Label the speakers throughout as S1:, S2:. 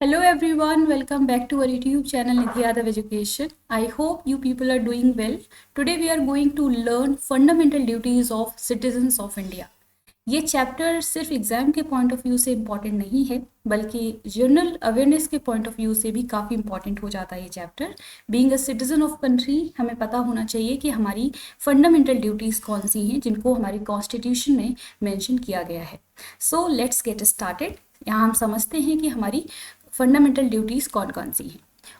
S1: Hello everyone, welcome back to our YouTube channel Nidhi Yadav Education. I hope you people are doing well. Today we are going to learn fundamental duties of citizens of India. ये chapter सिर्फ exam के point of view से important नहीं है बल्कि general awareness के point of view से भी काफ़ी इम्पॉर्टेंट हो जाता है ये chapter. Being a citizen of country हमें पता होना चाहिए कि हमारी फंडामेंटल ड्यूटीज़ कौन सी हैं जिनको हमारी कॉन्स्टिट्यूशन में मेंशन किया गया है। So let's get started. यहाँ हम समझते हैं कि हमारी फंडामेंटल ड्यूटीज़ कौन कौन सी हैं।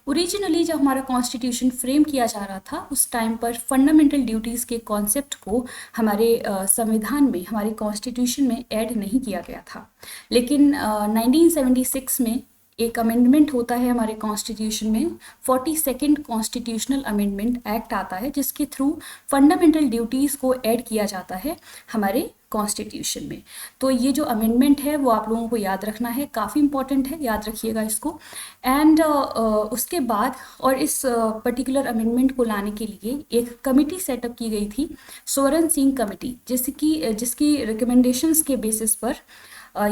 S1: ओरिजिनली जब हमारा कॉन्स्टिट्यूशन फ्रेम किया जा रहा था उस टाइम पर फंडामेंटल ड्यूटीज़ के कॉन्सेप्ट को हमारे संविधान में, हमारे कॉन्स्टिट्यूशन में ऐड नहीं किया गया था। लेकिन 1976 में एक अमेंडमेंट होता है हमारे कॉन्स्टिट्यूशन में, 42nd कॉन्स्टिट्यूशनल अमेंडमेंट एक्ट आता है जिसके थ्रू फंडामेंटल ड्यूटीज़ को ऐड किया जाता है हमारे कॉन्स्टिट्यूशन में। तो ये जो अमेंडमेंट है वो आप लोगों को याद रखना है, काफ़ी इंपॉर्टेंट है, याद रखिएगा इसको। एंड उसके बाद और इस पर्टिकुलर अमेंडमेंट को लाने के लिए एक कमिटी सेटअप की गई थी, स्वर्ण सिंह कमेटी, जिसकी रिकमेंडेशंस के बेसिस पर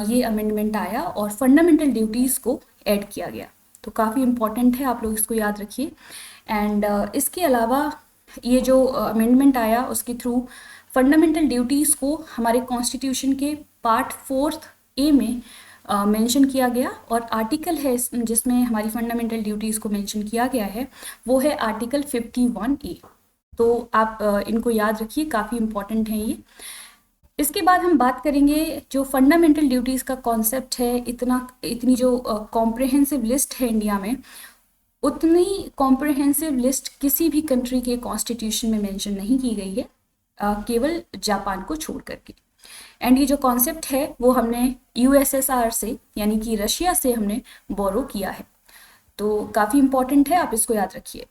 S1: ये अमेंडमेंट आया और फंडामेंटल ड्यूटीज़ को ऐड किया गया। तो काफ़ी इम्पॉर्टेंट है, आप लोग इसको याद रखिए। एंड इसके अलावा ये जो अमेंडमेंट आया उसके थ्रू फंडामेंटल ड्यूटीज़ को हमारे कॉन्स्टिट्यूशन के पार्ट 4th ए में मेंशन किया गया और आर्टिकल है जिसमें हमारी फंडामेंटल ड्यूटीज़ को मेंशन किया गया है वो है आर्टिकल 51A। तो आप इनको याद रखिए, काफ़ी इम्पॉर्टेंट है ये। इसके बाद हम बात करेंगे जो फंडामेंटल ड्यूटीज़ का कॉन्सेप्ट है, इतनी जो कॉम्प्रहेंसिव लिस्ट है इंडिया में, उतनी कॉम्प्रहेंसिव लिस्ट किसी भी कंट्री के कॉन्स्टिट्यूशन में मेंशन नहीं की गई है, केवल जापान को छोड़ करके। एंड ये जो कॉन्सेप्ट है वो हमने यूएसएसआर से यानी कि रशिया से हमने बोरो किया है। तो काफ़ी इम्पॉर्टेंट है, आप इसको याद रखिए।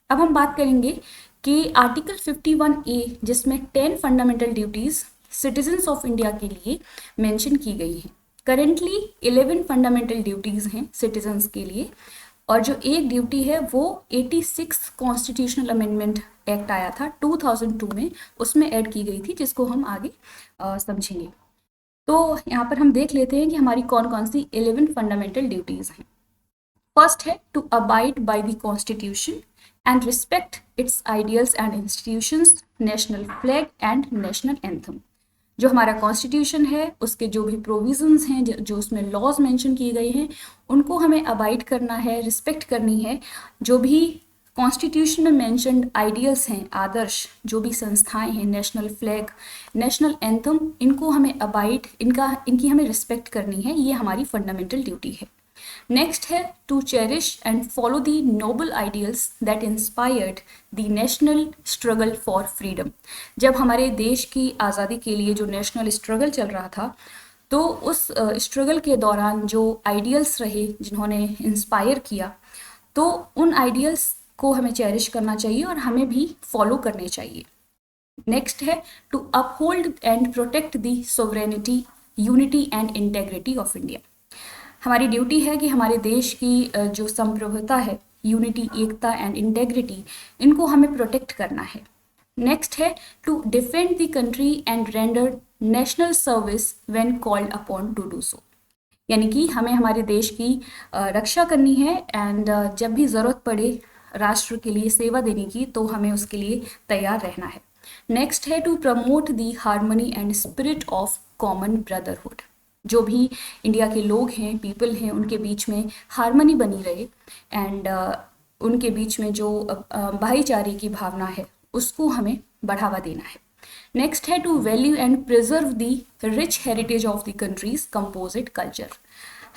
S1: अब हम बात करेंगे कि आर्टिकल 51A जिसमें 10 fundamental duties citizens of India के लिए मेंशन की गई हैं। करेंटली 11 फंडामेंटल ड्यूटीज़ हैं सिटीजन्स के लिए और जो एक ड्यूटी है वो 86 कॉन्स्टिट्यूशनल अमेंडमेंट एक्ट आया था 2002 में, उसमें ऐड की गई थी, जिसको हम आगे समझेंगे। तो यहाँ पर हम देख लेते हैं कि हमारी कौन कौन सी 11 फंडामेंटल ड्यूटीज़ हैं। फर्स्ट है to abide by the constitution and respect its ideals and institutions, national flag and national anthem. जो हमारा कॉन्स्टिट्यूशन है उसके जो भी प्रोविजंस हैं, जो उसमें लॉज मेंशन किए गए हैं, उनको हमें अबाइड करना है, रिस्पेक्ट करनी है। जो भी कॉन्स्टिट्यूशन में मेंशन्ड आइडियल्स हैं, आदर्श, जो भी संस्थाएं हैं, नेशनल फ्लैग, नेशनल एंथम, इनको हमें अबाइड, इनकी हमें रिस्पेक्ट करनी है। ये हमारी फंडामेंटल ड्यूटी है। नेक्स्ट है to cherish and follow the noble ideals that inspired the national struggle for freedom. जब हमारे देश की आज़ादी के लिए जो नेशनल स्ट्रगल चल रहा था, तो उस स्ट्रगल के दौरान जो आइडियल्स रहे जिन्होंने इंस्पायर किया, तो उन आइडियल्स को हमें चेरिश करना चाहिए और हमें भी फॉलो करने चाहिए। नेक्स्ट है to uphold and protect the sovereignty, unity and integrity of India. हमारी ड्यूटी है कि हमारे देश की जो संप्रभुता है, यूनिटी, एकता एंड इंटेग्रिटी, इनको हमें प्रोटेक्ट करना है। नेक्स्ट है to defend the country and render national service when called upon to do so. यानी कि हमें हमारे देश की रक्षा करनी है एंड जब भी ज़रूरत पड़े राष्ट्र के लिए सेवा देने की, तो हमें उसके लिए तैयार रहना है। नेक्स्ट है to promote the harmony and spirit of common brotherhood. जो भी इंडिया के लोग हैं, पीपल हैं, उनके बीच में हार्मनी बनी रहे एंड उनके बीच में जो भाईचारे की भावना है उसको हमें बढ़ावा देना है। नेक्स्ट है to value and preserve the rich heritage of the country's composite culture.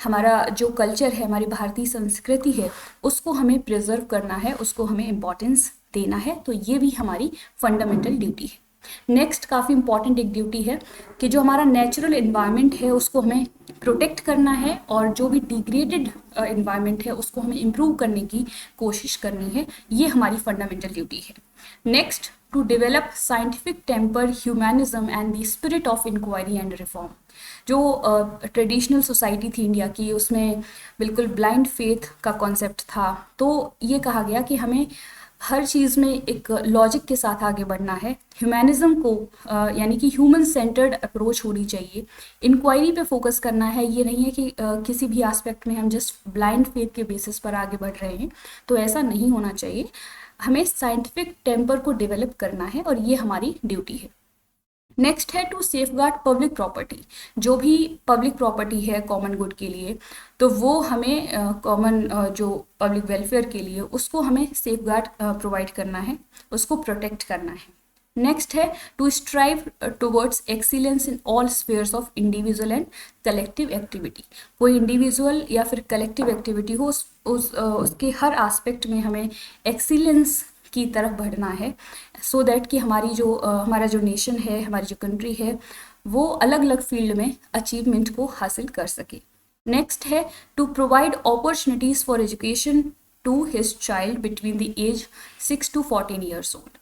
S1: हमारा जो कल्चर है, हमारी भारतीय संस्कृति है, उसको हमें प्रिजर्व करना है, उसको हमें इम्पोर्टेंस देना है। तो ये भी हमारी फंडामेंटल ड्यूटी है। नेक्स्ट काफ़ी इंपॉर्टेंट एक ड्यूटी है कि जो हमारा नेचुरल इन्वायरमेंट है उसको हमें प्रोटेक्ट करना है और जो भी डिग्रेडेड इन्वायरमेंट है उसको हमें इम्प्रूव करने की कोशिश करनी है। ये हमारी फंडामेंटल ड्यूटी है। Next to develop scientific temper, humanism and the spirit of inquiry and reform. जो ट्रेडिशनल सोसाइटी थी इंडिया की, उसमें बिल्कुल ब्लाइंड फेथ का कॉन्सेप्ट था। तो ये कहा गया कि हमें हर चीज़ में एक लॉजिक के साथ आगे बढ़ना है। ह्यूमैनिज्म को यानी कि ह्यूमन सेंटर्ड अप्रोच होनी चाहिए। इंक्वायरी पे फोकस करना है। ये नहीं है कि किसी भी एस्पेक्ट में हम जस्ट ब्लाइंड फेथ के बेसिस पर आगे बढ़ रहे हैं, तो ऐसा नहीं होना चाहिए। हमें साइंटिफिक टेम्पर को डेवलप करना है और ये हमारी ड्यूटी है। नेक्स्ट है टू सेफगार्ड पब्लिक प्रॉपर्टी। जो भी पब्लिक प्रॉपर्टी है कॉमन गुड के लिए, तो वो हमें कॉमन जो पब्लिक वेलफेयर के लिए, उसको हमें सेफगार्ड प्रोवाइड करना है, उसको प्रोटेक्ट करना है। नेक्स्ट है to strive towards excellence in all spheres of individual and collective activity. कोई इंडिविजुअल या फिर कलेक्टिव एक्टिविटी हो, उसके हर एस्पेक्ट में हमें एक्सीलेंस की तरफ बढ़ना है, सो दैट कि हमारा जो नेशन है, हमारी जो कंट्री है, वो अलग अलग फील्ड में अचीवमेंट को हासिल कर सके। नेक्स्ट है to provide opportunities for education to his child between the age 6 to 14 years old.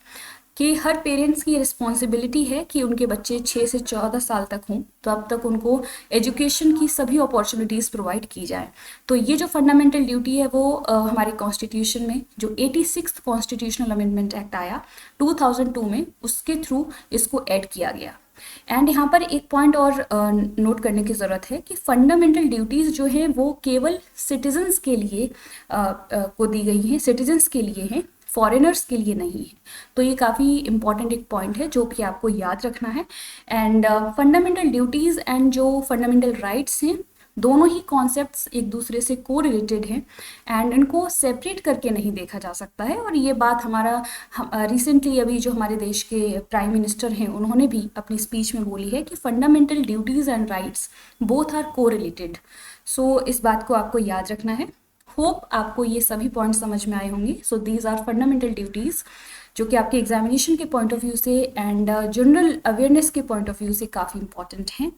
S1: कि हर पेरेंट्स की रिस्पॉन्सिबिलिटी है कि उनके बच्चे 6 से 14 साल तक हों, तो अब तक उनको एजुकेशन की सभी अपॉर्चुनिटीज़ प्रोवाइड की जाए। तो ये जो फंडामेंटल ड्यूटी है वो हमारे कॉन्स्टिट्यूशन में जो 86th कॉन्स्टिट्यूशनल अमेंडमेंट एक्ट आया 2002 में, उसके थ्रू इसको ऐड किया गया। एंड यहाँ पर एक पॉइंट और नोट करने की ज़रूरत है कि फंडामेंटल ड्यूटीज़ जो हैं वो केवल सिटीजन्स के लिए को दी गई हैं, सिटीजन्स के लिए हैं, फॉरेनर्स के लिए नहीं है। तो ये काफ़ी इंपॉर्टेंट एक पॉइंट है जो कि आपको याद रखना है। एंड फंडामेंटल ड्यूटीज़ एंड जो फंडामेंटल राइट्स हैं, दोनों ही कॉन्सेप्ट्स एक दूसरे से को रिलेटेड हैं एंड इनको सेपरेट करके नहीं देखा जा सकता है। और ये बात रिसेंटली अभी जो हमारे देश के प्राइम मिनिस्टर हैं, उन्होंने भी अपनी स्पीच में बोली है कि fundamental duties and rights both are correlated. So इस बात को आपको याद रखना है। होप आपको ये सभी पॉइंट समझ में आए होंगे। So these are fundamental duties जो कि आपके एग्जामिनेशन के पॉइंट ऑफ व्यू से एंड जनरल अवेयरनेस के पॉइंट ऑफ व्यू से काफ़ी इंपॉर्टेंट हैं।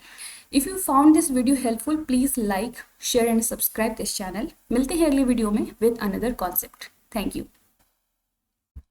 S1: If you found this video helpful, please like, share and subscribe this channel. मिलते हैं अगली वीडियो में with another concept. Thank you.